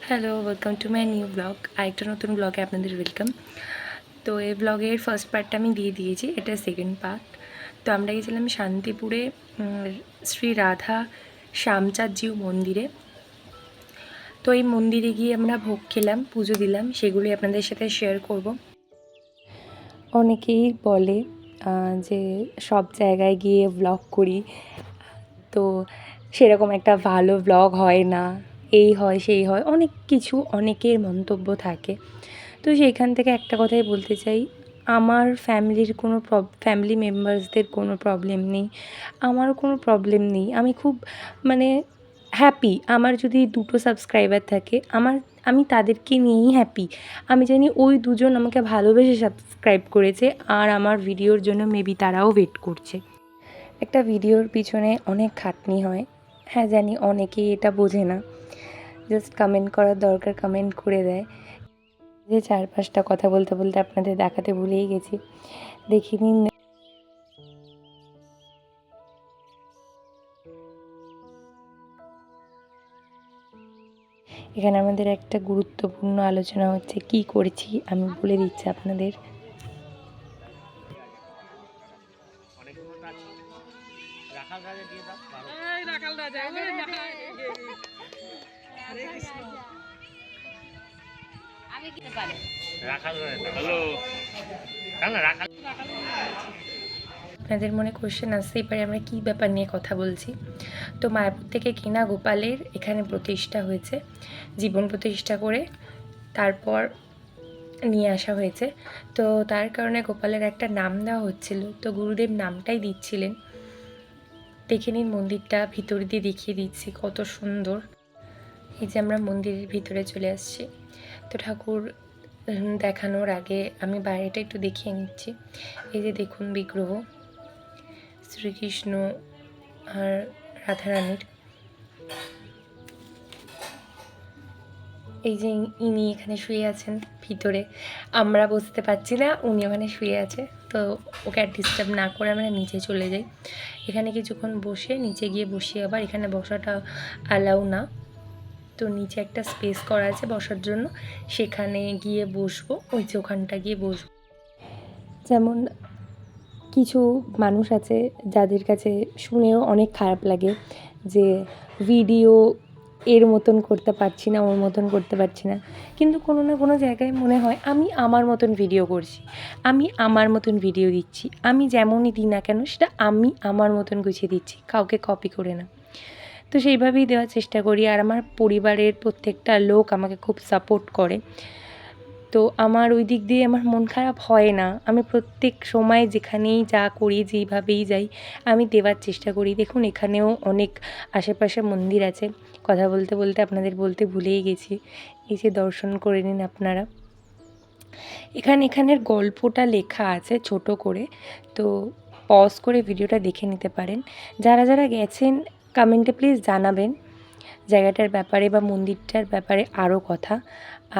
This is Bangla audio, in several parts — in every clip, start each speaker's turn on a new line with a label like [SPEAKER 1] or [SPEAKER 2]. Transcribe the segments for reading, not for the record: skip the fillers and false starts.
[SPEAKER 1] Hello, welcome to my new blog. আরেকটা নতুন ব্লগে আপনাদের ওয়েলকাম। তো এই ব্লগের ফার্স্ট পার্টটা আমি দিয়ে দিয়েছি, এটা সেকেন্ড পার্ট। তো আমরা গেছিলাম শান্তিপুরে শ্রী রাধা শ্যামচাঁদজিউ মন্দিরে। তো এই মন্দিরে গিয়ে আমরা ভোগ খেলাম, পুজো দিলাম, সেগুলি আপনাদের সাথে শেয়ার করব। অনেকেই বলে যে সব জায়গায় গিয়ে ব্লগ করি, তো সেরকম একটা ভালো ব্লগ হয় না, এই হয় সেই হয়, অনেক কিছু অনেকের মন্তব্য থাকে। তো সেইখান থেকে একটা কথাই বলতে চাই, আমার ফ্যামিলির কোনো ফ্যামিলি মেম্বার্সদের কোনো প্রবলেম নেই, আমারও কোনো প্রবলেম নেই। আমি খুব মানে হ্যাপি। আমার যদি 2টো সাবস্ক্রাইবার থাকে, আমি তাদেরকে নিয়েই হ্যাপি। আমি জানি ওই দুজন আমাকে ভালোবেসে সাবস্ক্রাইব করেছে, আর আমার ভিডিওর জন্য মেবি তারাও ওয়েট করছে। একটা ভিডিওর পিছনে অনেক খাটনি হয়, হ্যাঁ জানি, অনেকেই এটা বোঝে না, জাস্ট কমেন্ট করার দরকার কমেন্ট করে দেয়। যে 4-5টা কথা বলতে বলতে আপনাদের দেখাতে ভুলেই গেছি, দেখে নিন। এখানে আমাদের একটা গুরুত্বপূর্ণ আলোচনা হচ্ছে, কি করেছি আমি বলে দিচ্ছি আপনাদের। আপনাদের মনে কোশ্চেন আসতেই পারে আমরা কী ব্যাপার নিয়ে কথা বলছি। তো মায়াপুর থেকে কেনা গোপালের এখানে প্রতিষ্ঠা হয়েছে, জীবন প্রতিষ্ঠা করে তারপর নিয়ে আসা হয়েছে। তো তার কারণে গোপালের একটা নাম দেওয়া হচ্ছিল, তো গুরুদেব নামটাই দিচ্ছিলেন। দেখে নিন মন্দিরটা, ভিতর দিয়ে দেখিয়ে দিচ্ছি কত সুন্দর। এই যে আমরা মন্দিরের ভিতরে চলে আসছি। তো ঠাকুর দেখানোর আগে আমি বাইরেটা একটু দেখিয়ে নিচ্ছি। এই যে দেখুন বিগ্রহ শ্রীকৃষ্ণ আর রাধারানীর। এই যে ইনি এখানে শুয়ে আছেন ভিতরে, আমরা বসতে পারছি না, উনি ওখানে শুয়ে আছে। তো ওকে আর ডিস্টার্ব না করে আমরা নিচে চলে যাই। এখানে কিছুক্ষণ বসে নিচে গিয়ে বসি, আবার এখানে বসাটা অ্যালাউ না, তো নিচে একটা স্পেস করা আছে বসার জন্য, সেখানে গিয়ে বসবো। ওই যে ওখানটা গিয়ে বসবো। যেমন কিছু মানুষ আছে যাদের কাছে শুনেও অনেক খারাপ লাগে যে ভিডিও এর মতন করতে পারছি না, ওর মতন করতে পারছি না, কিন্তু কোনো না কোনো জায়গায় মনে হয় আমি আমার মতন ভিডিও করছি, আমি আমার মতন ভিডিও দিচ্ছি, আমি যেমনই দিই না কেন সেটা আমি আমার মতন গুছিয়ে দিচ্ছি, কাউকে কপি করে না। তো সেইভাবেই দেওয়ার চেষ্টা করি, আর আমার পরিবারের প্রত্যেকটা লোক আমাকে খুব সাপোর্ট করে। তো আমার ওই দিক দিয়ে আমার মন খারাপ হয় না। আমি প্রত্যেক সময় যেখানেই যা করি, যেইভাবেই যাই, আমি দেওয়ার চেষ্টা করি। দেখুন এখানেও অনেক আশেপাশে মন্দির আছে, কথা বলতে বলতে আপনাদের বলতে ভুলেই গেছি। এই যে দর্শন করে নিন আপনারা। এখানের গল্পটা লেখা আছে ছোট করে, তো পজ করে ভিডিওটা দেখে নিতে পারেন। যারা যারা গেছেন কমেন্টে প্লিজ জানাবেন জায়গাটার ব্যাপারে বা মন্দিরটার ব্যাপারে আরও কথা।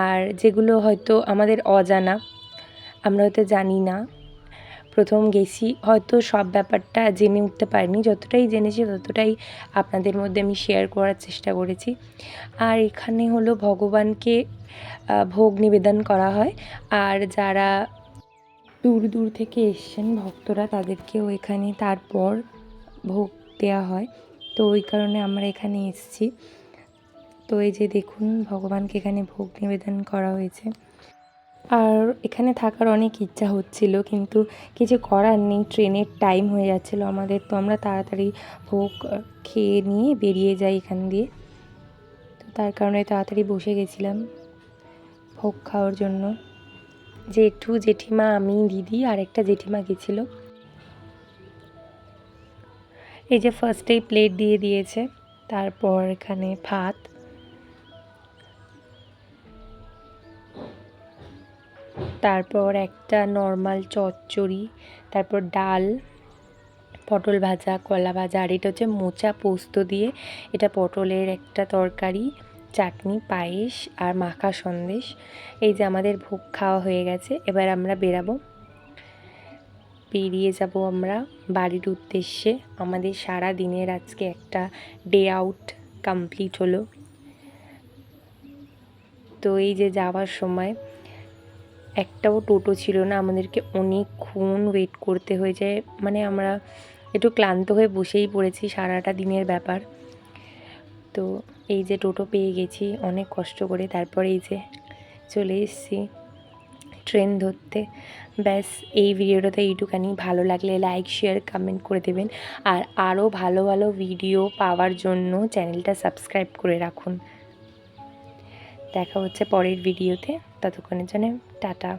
[SPEAKER 1] আর যেগুলো হয়তো আমাদের অজানা, আমরা হয়তো জানি না, প্রথম গেছি, হয়তো সব ব্যাপারটা জেনে উঠতে পারিনি, যতটাই জেনেছি ততটাই আপনাদের মধ্যে আমি শেয়ার করার চেষ্টা করেছি। আর এখানে হলো ভগবানকে ভোগ নিবেদন করা হয়, আর যারা দূর দূর থেকে এসছেন ভক্তরা, তাদেরকেও এখানে তারপর ভোগ দেওয়া হয়। তো ওই কারণে আমরা এখানে এসেছি। তো এই যে দেখুন ভগবানকে এখানে ভোগ নিবেদন করা হয়েছে। আর এখানে থাকার অনেক ইচ্ছা হচ্ছিল, কিন্তু কিছু করার নেই, ট্রেনের টাইম হয়ে যাচ্ছিলো আমাদের, তো আমরা তাড়াতাড়ি ভোগ খেয়ে নিয়ে বেরিয়ে যাই এখান দিয়ে। তো তার কারণে তাড়াতাড়ি বসে গেছিলাম ভোগ খাওয়ার জন্য। জেঠু, জেঠিমা, আমি, দিদি আর একটা জেঠিমা গেছিলো। এই যে ফার্স্টেই প্লেট দিয়ে দিয়েছে, তারপর এখানে ভাত, তারপর একটা নর্মাল চচ্চড়ি, তারপর ডাল, পটল ভাজা, কলা ভাজা, আর এটা হচ্ছে মোচা পোস্ত দিয়ে, এটা পটলের একটা তরকারি, চাটনি, পায়েস আর মাখা সন্দেশ। এই যে আমাদের ভোগ খাওয়া হয়ে গেছে, এবার আমরা বেরিয়ে যাব আমরা বাড়ির উদ্দেশ্যে। আমাদের সারা দিনের আজকে একটা ডে আউট কমপ্লিট হলো। তো এই যে যাওয়ার সময় একটাও টোটো ছিল না, আমাদেরকে অনেকক্ষণ ওয়েট করতে হয়েছে। মানে আমরা একটু ক্লান্ত হয়ে বসেই পড়েছি, সারাটা দিনের ব্যাপার। তো এই যে টোটো পেয়ে গেছি অনেক কষ্ট করে, তারপরে এই যে চলে এসেছি ট্রেন ধরতে। ব্যাস এই ভিডিওটাতে এইটুখানি। ভালো লাগলে লাইক, শেয়ার, কমেন্ট করে দেবেন। আর আরও ভালো ভালো ভিডিও পাওয়ার জন্য চ্যানেলটা সাবস্ক্রাইব করে রাখুন। দেখা হচ্ছে পরের ভিডিওতে, ততক্ষণের জন্য টাটা।